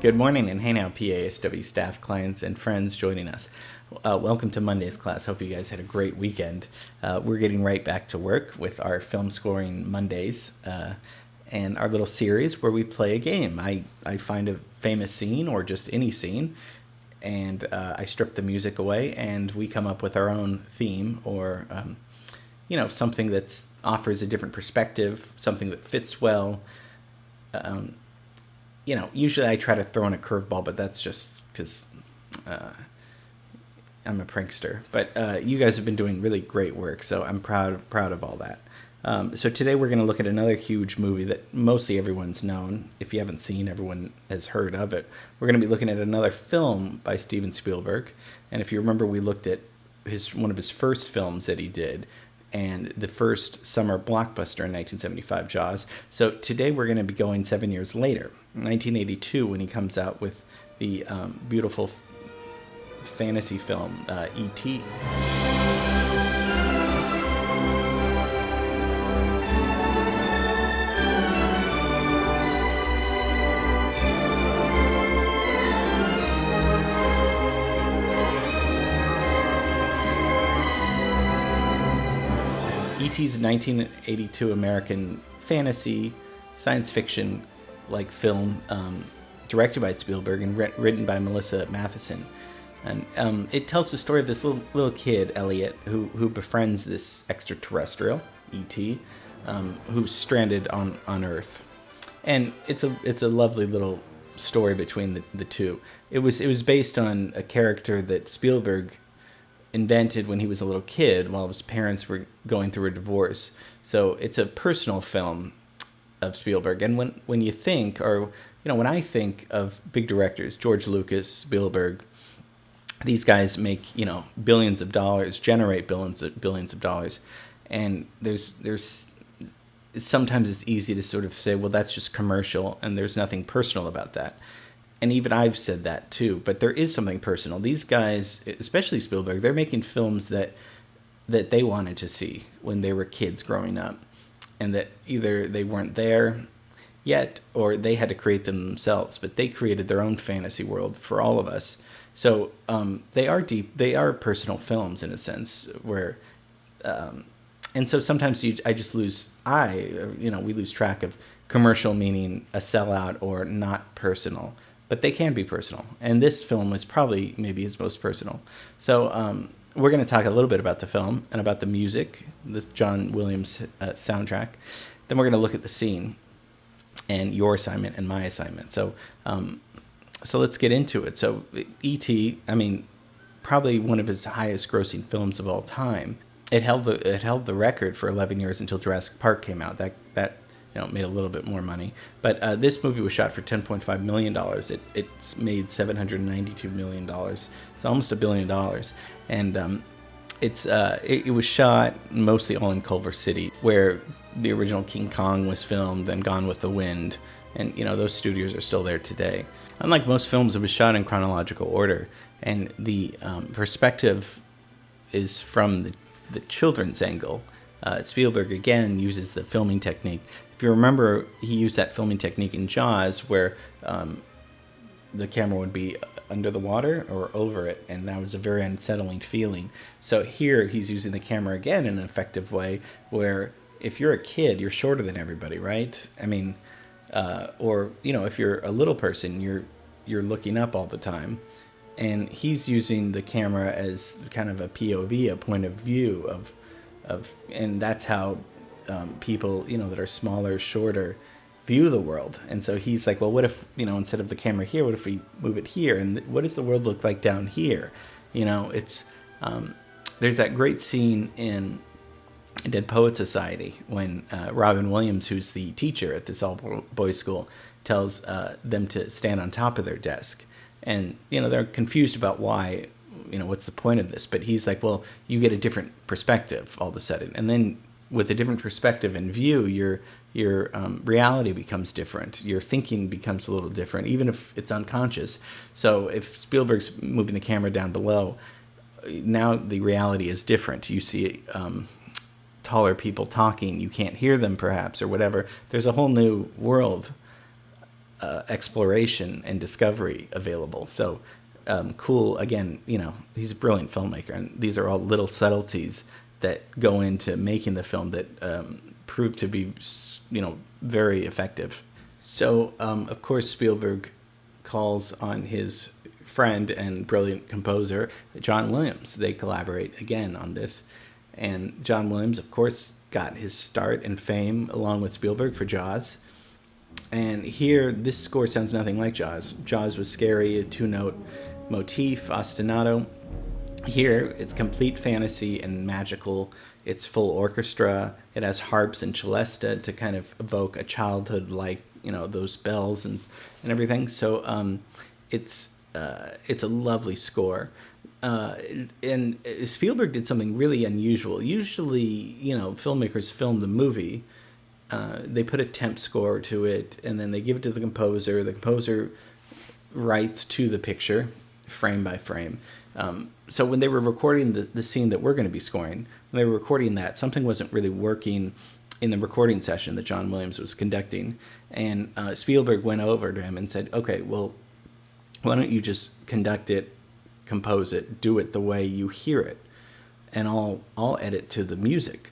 Good morning, and hey now, PASW staff, clients, and friends joining us. Welcome to Monday's class. Hope you guys had a great weekend. We're getting right back to work with our film scoring Mondays and our little series where we play a game. I find a famous scene or just any scene, and I strip the music away, and we come up with our own theme or something that offers a different perspective, something that fits well. Usually I try to throw in a curveball, but that's just because I'm a prankster. But you guys have been doing really great work, so I'm proud of all that. So today we're going to look at another huge movie that mostly everyone's known. If you haven't seen, everyone has heard of it. We're going to be looking at another film by Steven Spielberg. And if you remember, we looked at one of his first films that he did, and the first summer blockbuster in 1975, Jaws. So today we're going to be going 7 years later, 1982, when he comes out with the beautiful fantasy film E.T. E.T.'s a 1982 American fantasy, science fiction like film, directed by Spielberg and written by Melissa Matheson. And it tells the story of this little kid, Elliot, who befriends this extraterrestrial, E.T., who's stranded on Earth. And it's a lovely little story between the two. It was based on a character that Spielberg invented when he was a little kid while his parents were going through a divorce. So it's a personal film of Spielberg. And when you think, or when I think of big directors, George Lucas, Spielberg, these guys make billions of dollars, generate billions of dollars, and there's sometimes it's easy to sort of say, well, that's just commercial, and there's nothing personal about that. And even I've said that too, but there is something personal. These guys, especially Spielberg, they're making films that they wanted to see when they were kids growing up, and that either they weren't there yet or they had to create them themselves, but they created their own fantasy world for all of us. So they are personal films in a sense where, and so sometimes we lose track of commercial meaning a sellout or not personal. But they can be personal. And this film was probably maybe his most personal. So we're going to talk a little bit about the film and about the music, this John Williams soundtrack. Then we're going to look at the scene and your assignment and my assignment. So let's get into it. So E.T., probably one of his highest grossing films of all time. It held the record for 11 years until Jurassic Park came out. That made a little bit more money. But this movie was shot for $10.5 million. It's made $792 million. It's almost $1 billion. And it was shot mostly all in Culver City, where the original King Kong was filmed and Gone with the Wind. And, those studios are still there today. Unlike most films, it was shot in chronological order. And the perspective is from the children's angle. Spielberg, again, uses the filming technique. If you remember, he used that filming technique in Jaws where the camera would be under the water or over it, and that was a very unsettling feeling. So here he's using the camera again in an effective way where if you're a kid, you're shorter than everybody, right? Or if you're a little person, you're looking up all the time. And he's using the camera as kind of a POV, a point of view and that's how people, that are smaller, shorter, view the world. And so he's like, well, what if, instead of the camera here, what if we move it here? And what does the world look like down here? It's there's that great scene in Dead Poet Society when Robin Williams, who's the teacher at this all-boys school, tells them to stand on top of their desk. And, they're confused about why, what's the point of this? But he's like, well, you get a different perspective all of a sudden. And then with a different perspective and view, your reality becomes different. Your thinking becomes a little different, even if it's unconscious. So if Spielberg's moving the camera down below, now the reality is different. You see taller people talking. You can't hear them perhaps or whatever. There's a whole new world exploration and discovery available. So cool. Again, he's a brilliant filmmaker, and these are all little subtleties that go into making the film that prove to be, very effective. So, of course, Spielberg calls on his friend and brilliant composer, John Williams. They collaborate again on this. And John Williams, of course, got his start and fame along with Spielberg for Jaws. And here, this score sounds nothing like Jaws. Jaws was scary, a two-note motif, ostinato. Here, it's complete fantasy and magical. It's full orchestra. It has harps and celesta to kind of evoke a childhood, like, those bells and everything. So it's a lovely score. And Spielberg did something really unusual. Usually, filmmakers film the movie. They put a temp score to it, and then they give it to the composer. The composer writes to the picture, frame by frame. So when they were recording the scene that we're going to be scoring, when they were recording that, something wasn't really working in the recording session that John Williams was conducting. And Spielberg went over to him and said, okay, well, why don't you just conduct it, compose it, do it the way you hear it, and I'll edit to the music.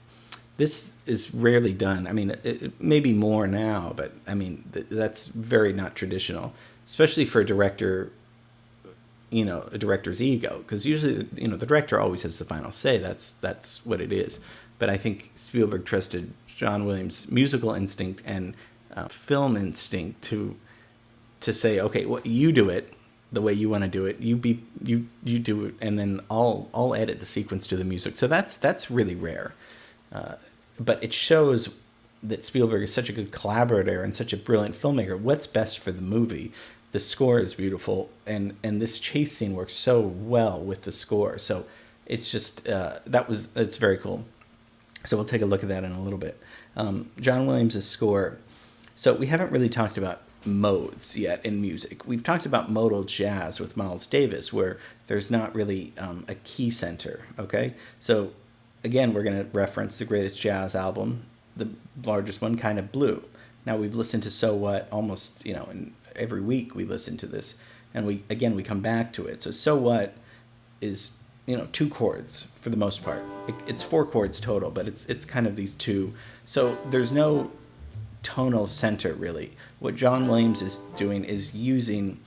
This is rarely done. I mean, it may be more now, but I mean, that's very not traditional, especially for a director, a director's ego, because usually, the director always has the final say. That's what it is. But I think Spielberg trusted John Williams' musical instinct and film instinct to say, okay, well, you do it the way you want to do it. You do it, and then I'll edit the sequence to the music. So that's really rare. But it shows that Spielberg is such a good collaborator and such a brilliant filmmaker. What's best for the movie? The score is beautiful, and this chase scene works so well with the score. So it's just it's very cool. So we'll take a look at that in a little bit. John Williams' score. So we haven't really talked about modes yet in music. We've talked about modal jazz with Miles Davis, where there's not really a key center. Okay, so again, we're going to reference the greatest jazz album, the largest one, Kind of Blue. Now, we've listened to So What almost, in every week we listen to this, and we come back to it. So What is, 2 chords for the most part. It's 4 chords total, but it's kind of these 2. So there's no tonal center, really. What John Williams is doing is using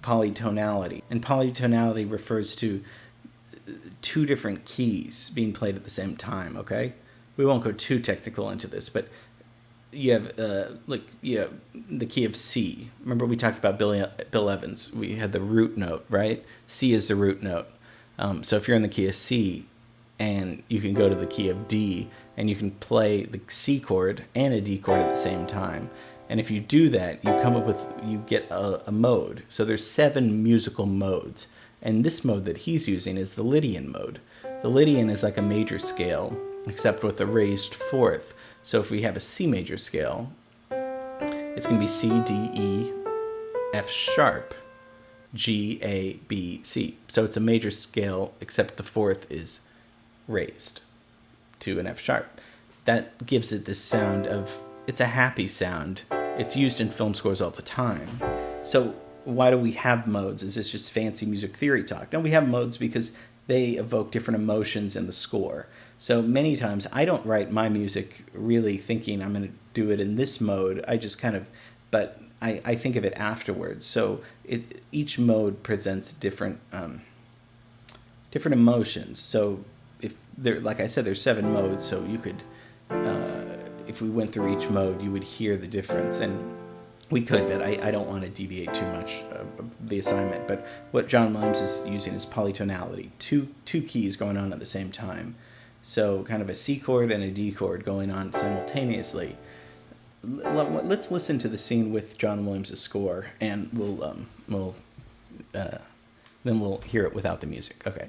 polytonality, and polytonality refers to 2 different keys being played at the same time. Okay, we won't go too technical into this, but you have the key of C. Remember we talked about Bill Evans. We had the root note, right? C is the root note. So if you're in the key of C, and you can go to the key of D, and you can play the C chord and a D chord at the same time. And if you do that, you get a mode. So there's 7 musical modes. And this mode that he's using is the Lydian mode. The Lydian is like a major scale, except with a raised 4th. So if we have a C major scale, it's going to be C, D, E, F sharp, G, A, B, C. So it's a major scale, except the 4th is raised to an F sharp. That gives it this sound it's a happy sound. It's used in film scores all the time. So why do we have modes? Is this just fancy music theory talk? No, we have modes because they evoke different emotions in the score. So many times I don't write my music really thinking I'm going to do it in this mode. I just but I think of it afterwards. So each mode presents different emotions. So like I said, there's 7 modes. So you could, if we went through each mode, you would hear the difference. And we could, but I don't want to deviate too much of the assignment. But what John Williams is using is polytonality, two keys going on at the same time. So kind of a C chord and a D chord going on simultaneously. Let's listen to the scene with John Williams' score, and then we'll hear it without the music. Okay.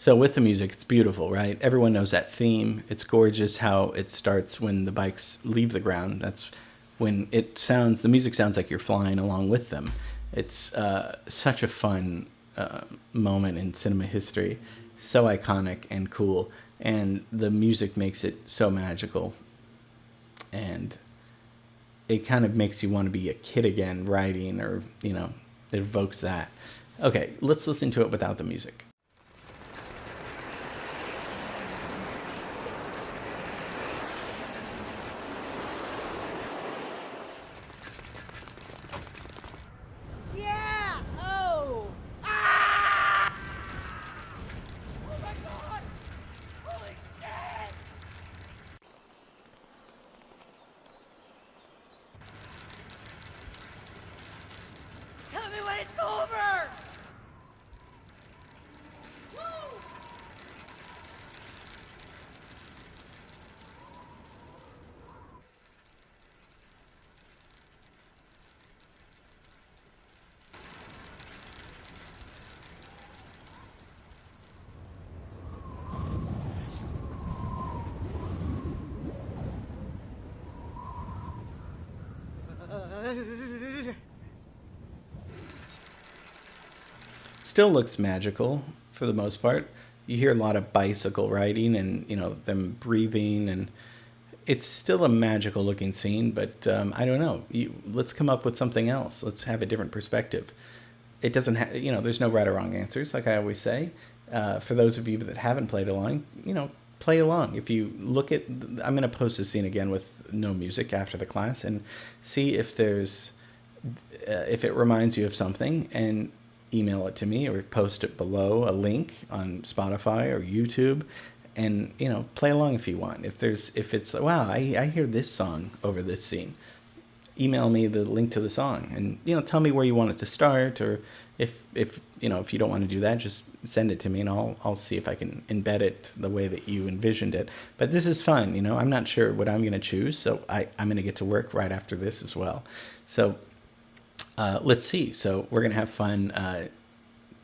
So with the music, it's beautiful, right? Everyone knows that theme. It's gorgeous how it starts when the bikes leave the ground. That's when the music sounds like you're flying along with them. It's such a fun moment in cinema history, so iconic and cool, and the music makes it so magical, and it kind of makes you want to be a kid again riding, or it evokes that. Okay, let's listen to it without the music. Yeah! Oh! Ah! Oh my god! Holy shit! Tell me when it's over! Woo! Still looks magical for the most part. You hear a lot of bicycle riding and them breathing, and it's still a magical looking scene. But I don't know. Let's come up with something else. Let's have a different perspective. It doesn't have there's no right or wrong answers, like I always say. For those of you that haven't played along, play along. If you look at, I'm going to post a scene again with no music after the class, and see if if it reminds you of something, and email it to me or post it below a link on Spotify or YouTube, and play along if you want. If it's wow, I hear this song over this scene, email me the link to the song, and tell me where you want it to start, or if you don't want to do that, just send it to me, and I'll see if I can embed it the way that you envisioned it. But this is fun. I'm not sure what I'm going to choose, so I'm going to get to work right after this as well. So let's see. So we're going to have fun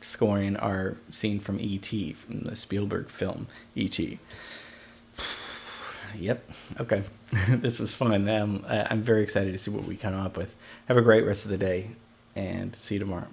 scoring our scene from E.T., from the Spielberg film E.T. Yep. Okay. This was fun. I'm very excited to see what we come up with. Have a great rest of the day, and see you tomorrow.